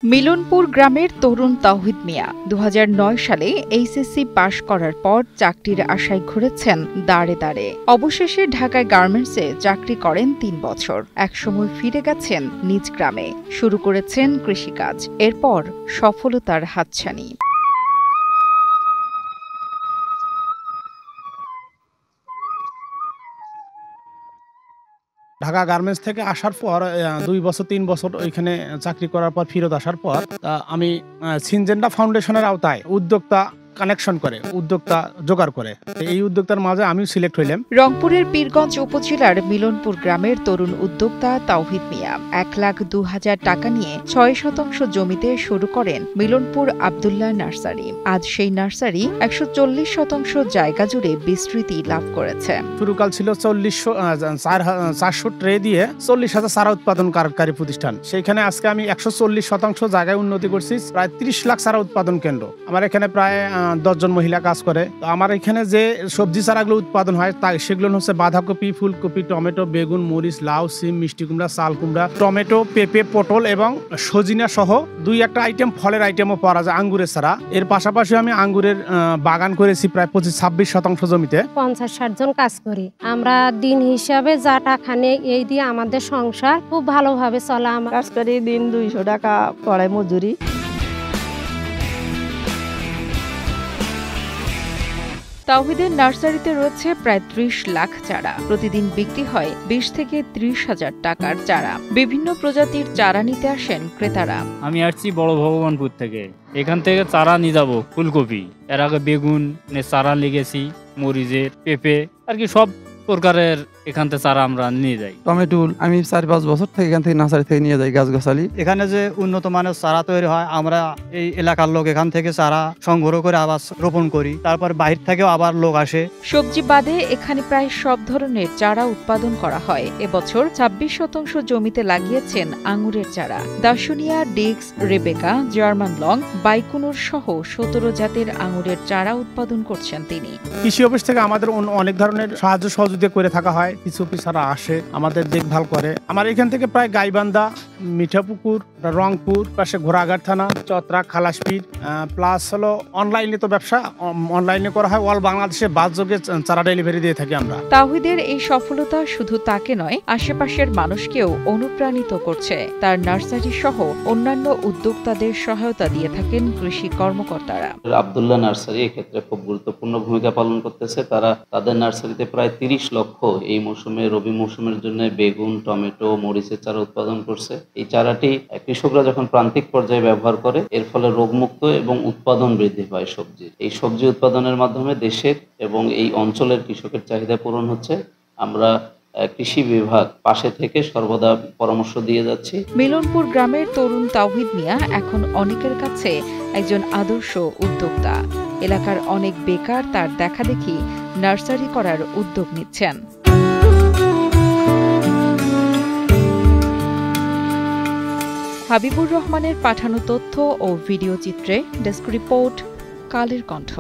মিলনপুর গ্রামের তরুণ তাওহিদ মিয়া ২০০৯ সালে এইচএসসি পাশ করার পর চাকরির আশায় ঘুরেছেন দাঁড়ে দাঁড়ে। অবশেষে ঢাকায় গার্মেন্টসে চাকরি করেন ৩ বছর। একসময় ফিরে গেছেন নিজ গ্রামে, শুরু করেছেন কৃষিকাজ। এরপর সফলতার হাতছানি। ঢাকা গার্মেন্টস থেকে আসার পর ২ বছর ৩ বছর ওইখানে চাকরি করার পর ফেরত আসার পর আমি সিনজেন্ডা ফাউন্ডেশনের আওতায় উদ্যোক্তা কানেকশন করে উদ্যোক্তা জোগাড় করে এই উদ্যোক্তার মাঝে আমিও সিলেক্ট হইলাম। রংপুরের পীরগঞ্জ উপজেলার মিলনপুর গ্রামের তরুণ উদ্যোক্তা তাওহিদ মিয়া ১,০২,০০০ টাকা নিয়ে ৬% জমিতে শুরু করেন মিলনপুর আব্দুল্লাহ নার্সারি। আজ সেই নার্সারি ১৪০% জায়গা জুড়ে বিস্তৃতি লাভ করেছে। শুরুকাল ছিল ৪০০ ট্রে দিয়ে ৪০,০০০ চারা উৎপাদনকারী প্রতিষ্ঠান। সেইখানে আজকে আমি ১৪০% জায়গায় উন্নতি করছি, প্রায় ৩০ লাখ চারা উৎপাদন কেন্দ্র। আমার এখানে প্রায় ১০ জন মহিলা কাজ করে। তো আমার এখানে যে সবজি চারাগুলো উৎপাদন হয় সেগুলো হচ্ছে বাঁধাকপি, ফুলকপি, টমেটো, বেগুন, মরিচ, লাউ, সিম, মিষ্টি কুমড়া, চাল কুমড়া, টমেটো, পেঁপে, পটল এবং সজিনা সহ ২-১টা আইটেম ফলের আইটেমও পাওয়া যায় আঙ্গুরের চারা। এর পাশাপাশি আমি আঙ্গুরের বাগান করেছি প্রায় ২৫-২৬% জমিতে। ৫০-৬০ জন কাজ করি আমরা। দিন হিসাবে যা টাকা নেই এই দিয়ে আমাদের সংসার খুব ভালোভাবে চলে। আমার কাজ করি, দিন ২০০ টাকা পড়ায় মজুরি। তাওহিদের নার্সারিতে রয়েছে প্রায় ৩০ লাখ চারা। প্রতিদিন বিক্রি হয় ২০ থেকে ৩০,০০০ টাকার চারা। বিভিন্ন প্রজাতির চারা নিতে আসেন ক্রেতারা। আমি আসছি বড় ভগবানপুর থেকে। এখান থেকে চারা নিয়ে যাবো ফুলকপি, এর আগে বেগুন চারা লেগেছি, মরিচের, পেঁপে আর কি সব প্রকারের এখান থেকে চারা আমরা নিয়ে যাই। টমেটো আমি ৪-৫ বছর থেকে এখান থেকে নার্সারি থেকে নিয়ে যাই গাছগাছালি। এখানে যে উন্নত মানের চারা তৈরি হয়, আমরা এই এলাকার লোক এখান থেকে চারা সংগ্রহ করে আবার রোপণ করি। তারপর বাহির থেকেও আবার লোক আসে। সবজি বাদে এখানে প্রায় সব ধরনের চারা উৎপাদন করা হয়। এবছর ২৬% জমিতে লাগিয়েছেন আঙুরের চারা। দাশুনিয়া, ডিক্স, রেবেকা, জার্মান লং, বাইকুনুর সহ ১৭ জাতের আঙুরের চারা উৎপাদন করছেন তিনি। কৃষি অফিস থেকে আমাদের অনেক ধরনের সাহায্য সহযোগিতা করে থাকা হয়। কিছু অফিসাররা আসে, আমাদের দেখভাল করে। আমার এখান থেকে প্রায় গাইবান্ধা, মিঠাপুকুর, রংপুর, পাশে ঘোড়াঘাট থানা, চত্রা, খালাসপীর, প্লাস হলো অনলাইনে তো ব্যবসা অনলাইনে করা হয়। অল বাংলাদেশে বাসযোগে চারা ডেলিভারি দিয়ে থাকি আমরা। তাওহিদের এই সফলতা শুধু তাকে নয়, আশেপাশের মানুষকেও অনুপ্রাণিত করছে। তার নার্সারি সহ অন্যান্য উদ্যোক্তাদের সহায়তা দিয়ে থাকেন কৃষি কর্মকর্তারা। আব্দুল্লাহ নার্সারি এক্ষেত্রে খুব গুরুত্বপূর্ণ ভূমিকা পালন করতেছে। তারা তাদের নার্সারিতে প্রায় ৩০ লক্ষ এই মৌসুমে রবি মৌসুমের জন্য বেগুন, টমেটো, মরিচের চারা উৎপাদন করছে। এই চারাটি কৃষকরা যখন প্রান্তিক পর্যায়ে ব্যবহার করে, এর ফলে রোগমুক্ত এবং উৎপাদন বৃদ্ধি পায় সবজির। এই সবজি উৎপাদনের মাধ্যমে দেশের এবং এই অঞ্চলের কৃষকের চাহিদা পূরণ হচ্ছে। আমরা কৃষি বিভাগ পাশে থেকে সর্বদা পরামর্শ দিয়ে যাচ্ছি। মিলনপুর গ্রামের তরুণ তাওহিদ মিয়া এখন অনেকের কাছে একজন আদর্শ উদ্যোক্তা। এলাকার অনেক বেকার তার দেখাদেখি নার্সারি করার উদ্যোগ নিচ্ছেন। হাবিবুর রহমানের পাঠানো তথ্য ও ভিডিও চিত্রে ডেস্ক রিপোর্ট, কালের কণ্ঠ।